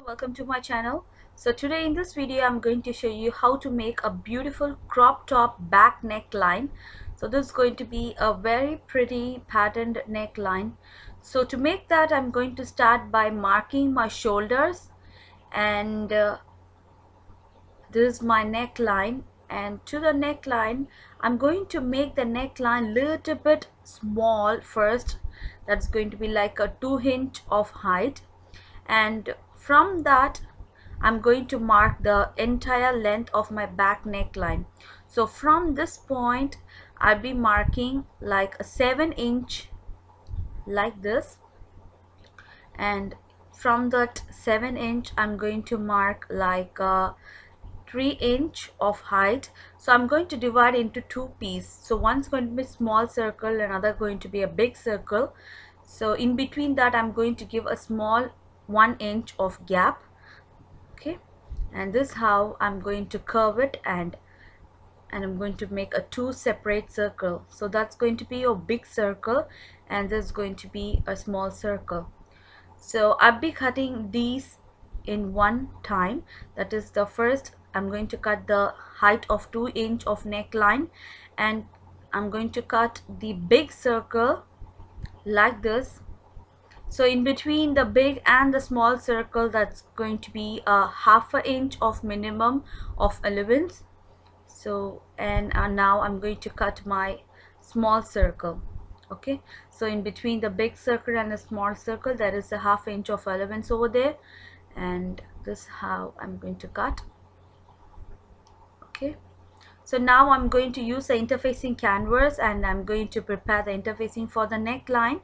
welcome to my channel. So today in this video I'm going to show you how to make a beautiful crop top back neckline. So this is going to be a very pretty patterned neckline. So to make that, I'm going to start by marking my shoulders, and this is my neckline. And to the neckline, I'm going to make the neckline little bit small first. That's going to be like a 2 inch of height, and from that I'm going to mark the entire length of my back neckline. So from this point I'll be marking like a 7 inch like this, and from that 7 inch I'm going to mark like a 3 inch of height. So I'm going to divide into two pieces. So one's going to be small circle, another going to be a big circle. So in between that I'm going to give a small 1 inch of gap. Okay, and this is how I'm going to curve it, and I'm going to make a two separate circle. So that's going to be a big circle, and this is going to be a small circle. So I'll be cutting these in one time. That is, the first I'm going to cut the height of 2 inch of neckline, and I'm going to cut the big circle like this. So in between the big and the small circle, that's going to be a 1/2 inch of minimum of allowance. So and now I'm going to cut my small circle. Okay, so in between the big circle and the small circle, there is a 1/2 inch of allowance over there, and this is how I'm going to cut. Okay, so now I'm going to use the interfacing canvas, and I'm going to prepare the interfacing for the neckline.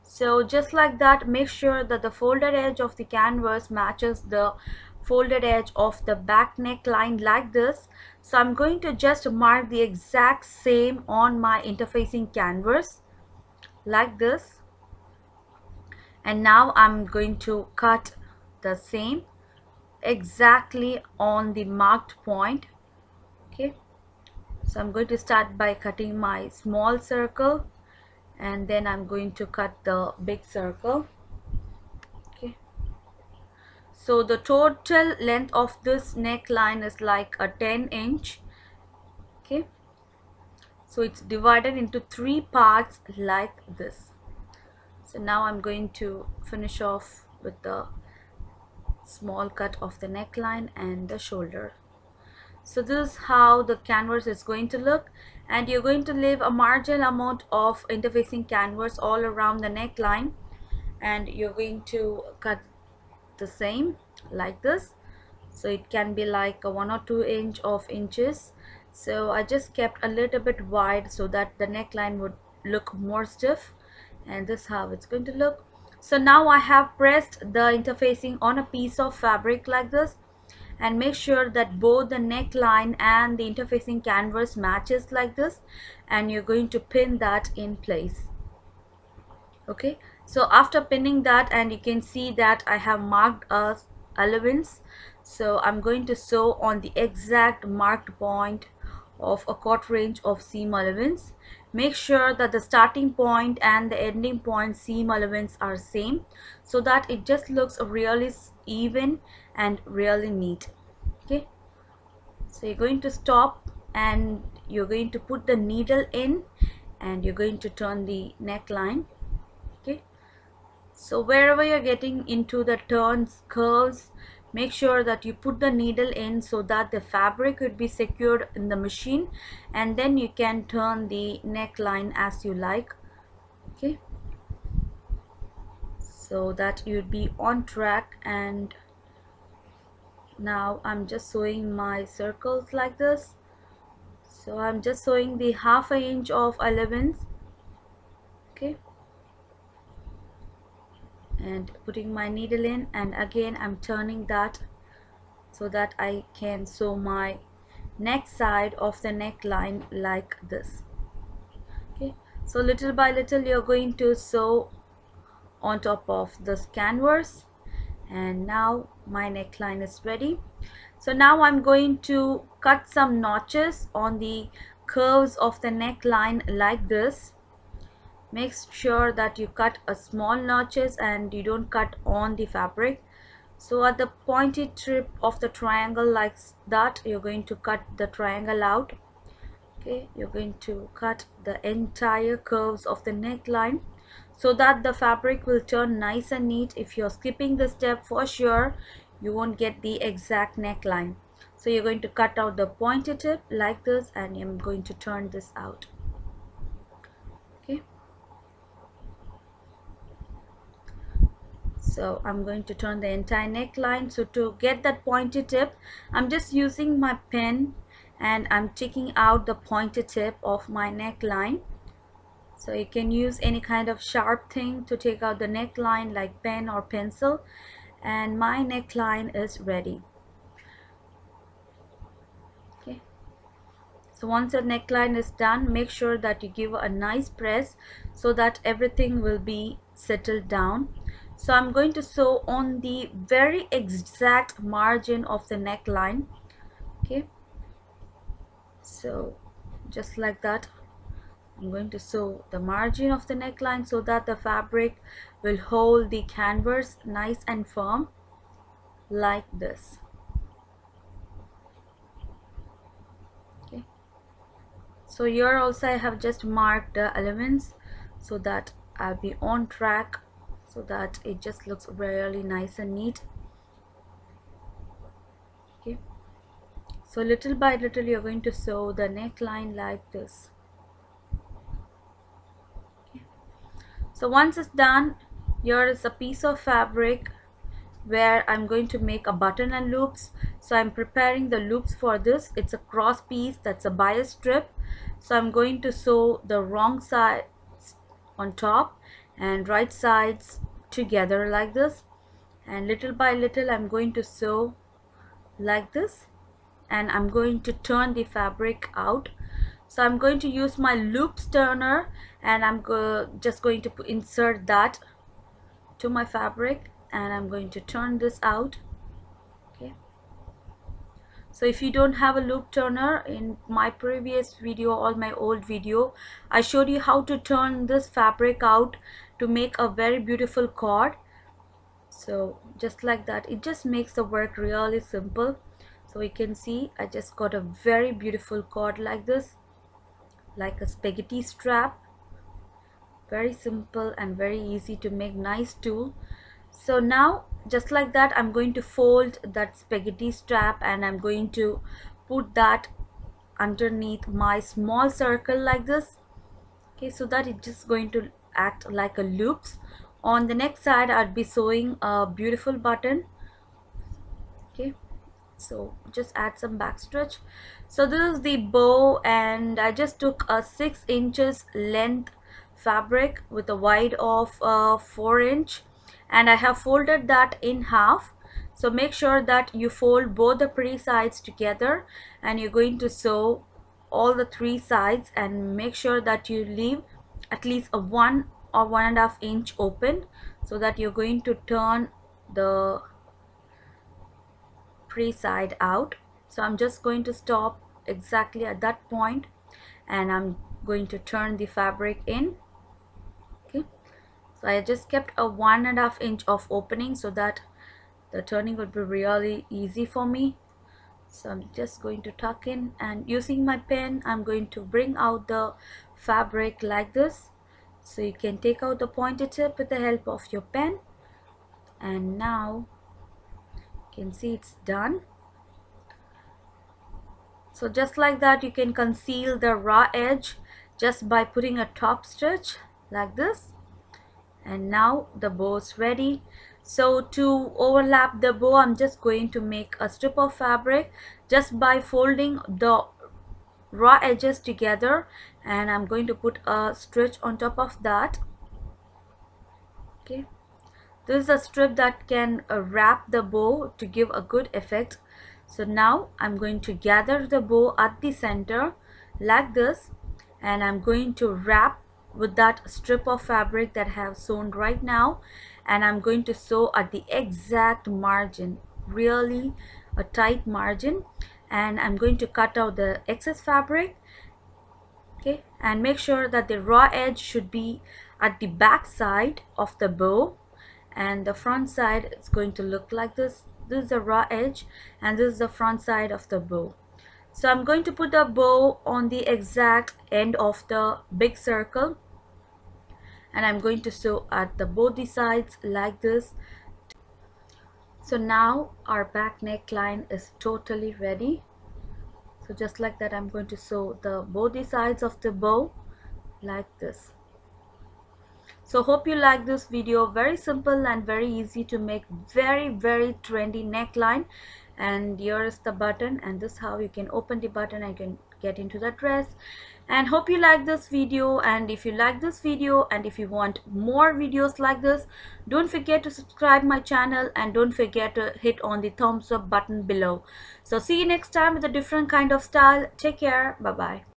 So just like that, make sure that the folded edge of the canvas matches the folded edge of the back neckline like this. So I'm going to just mark the exact same on my interfacing canvas like this, and now I'm going to cut the same exactly on the marked point. Okay, so I'm going to start by cutting my small circle, and then I'm going to cut the big circle. Okay, so the total length of this neckline is like a 10 inch. Okay, so it's divided into 3 parts like this. So now I'm going to finish off with the small cut of the neckline and the shoulder. So this is how the canvas is going to look, and you're going to leave a marginal amount of interfacing canvas all around the neckline, and you're going to cut the same like this. So it can be like a 1 or 2 inches. So I just kept a little bit wide so that the neckline would look more stiff, and this is how it's going to look. So now I have pressed the interfacing on a piece of fabric like this, and make sure that both the neckline and the interfacing canvas matches like this, and you're going to pin that in place. Okay, so after pinning that, and you can see that I have marked a allowance, so I'm going to sew on the exact marked point of a 1/4 inch of seam allowance. Make sure that the starting point and the ending point seam allowance are same, so that it just looks really even and really neat. Okay, so you're going to stop, and you're going to put the needle in, and you're going to turn the neckline. Okay, so wherever you're getting into the turns, curves, make sure that you put the needle in so that the fabric would be secured in the machine, and then you can turn the neckline as you like. Okay, so that you'd be on track. And now I'm just sewing my circles like this. So I'm just sewing the 1/2 inch of allowance. Okay, and putting my needle in, and again I'm turning that so that I can sew my neck side of the neckline like this. Okay, so little by little you're going to sew on top of this canvas, and now my neckline is ready. So now I'm going to cut some notches on the curves of the neckline like this. Make sure that you cut a small notches and you don't cut on the fabric. So at the pointed tip of the triangle like that, you're going to cut the triangle out. Okay, you're going to cut the entire curves of the neckline so that the fabric will turn nice and neat. If you're skipping this step, for sure you won't get the exact neckline. So you're going to cut out the pointed tip like this, and I'm going to turn this out. Okay, so I'm going to turn the entire neckline. So to get that pointed tip, I'm just using my pen and I'm taking out the pointed tip of my neckline. So you can use any kind of sharp thing to take out the neckline like pen or pencil, and my neckline is ready. Okay, so once the neckline is done, make sure that you give a nice press so that everything will be settled down. So I'm going to sew on the very exact margin of the neckline. Okay, so just like that, I'm going to sew the margin of the neckline so that the fabric will hold the canvas nice and firm like this. Okay, so here also I have just marked the elements so that I'll be on track, so that it just looks really nice and neat. Okay, so little by little you're going to sew the neckline like this. So once it's done, here is a piece of fabric where I'm going to make a button and loops. So I'm preparing the loops for this. It's a cross piece, that's a bias strip. So I'm going to sew the wrong side on top and right sides together like this, and little by little I'm going to sew like this, and I'm going to turn the fabric out. So I'm going to use my loops turner, and I'm just going to insert that to my fabric, and I'm going to turn this out. Okay, so if you don't have a loop turner, in my previous video or my old video, I showed you how to turn this fabric out to make a very beautiful cord. So just like that, it just makes the work really simple. So you can see I just got a very beautiful cord like this, like a spaghetti strap. Very simple and very easy to make, nice tool. So now just like that, I'm going to fold that spaghetti strap and I'm going to put that underneath my small circle like this. Okay, so that it's just going to act like a loops. On the next side I'd be sewing a beautiful button. Okay, so just add some backstitch. So this is the bow, and I just took a 6 inches length fabric with a wide of 4 inch, and I have folded that in half. So make sure that you fold both the pretty sides together, and you're going to sew all the 3 sides, and make sure that you leave at least a 1 or 1.5 inch open, so that you're going to turn the free side out. So I'm just going to stop exactly at that point, and I'm going to turn the fabric in. Okay, so I just kept a 1.5 inch of opening so that the turning would be really easy for me. So I'm just going to tuck in, and using my pen I'm going to bring out the fabric like this. So you can take out the pointed tip with the help of your pen, and now you can see it's done. So just like that, you can conceal the raw edge just by putting a top stitch like this. And now the bow is ready. So to overlap the bow, I'm just going to make a strip of fabric just by folding the raw edges together, and I'm going to put a stitch on top of that. Okay, this is a strip that can wrap the bow to give a good effect. So now I'm going to gather the bow at the center like this, and I'm going to wrap with that strip of fabric that I have sewn right now, and I'm going to sew at the exact margin, really a tight margin, and I'm going to cut out the excess fabric. Okay, and make sure that the raw edge should be at the back side of the bow, and the front side is going to look like this. This is the raw edge and this is the front side of the bow. So I'm going to put the bow on the exact end of the big circle, and I'm going to sew at the both the sides like this. So now our back neckline is totally ready. So just like that, I'm going to sew the both the sides of the bow like this. So hope you like this video. Very simple and very easy to make, very trendy neckline. And here is the button, and this is how you can open the button and can get into the dress. And hope you like this video, and if you like this video and if you want more videos like this, don't forget to subscribe my channel and don't forget to hit on the thumbs up button below. So see you next time with a different kind of style. Take care. Bye bye.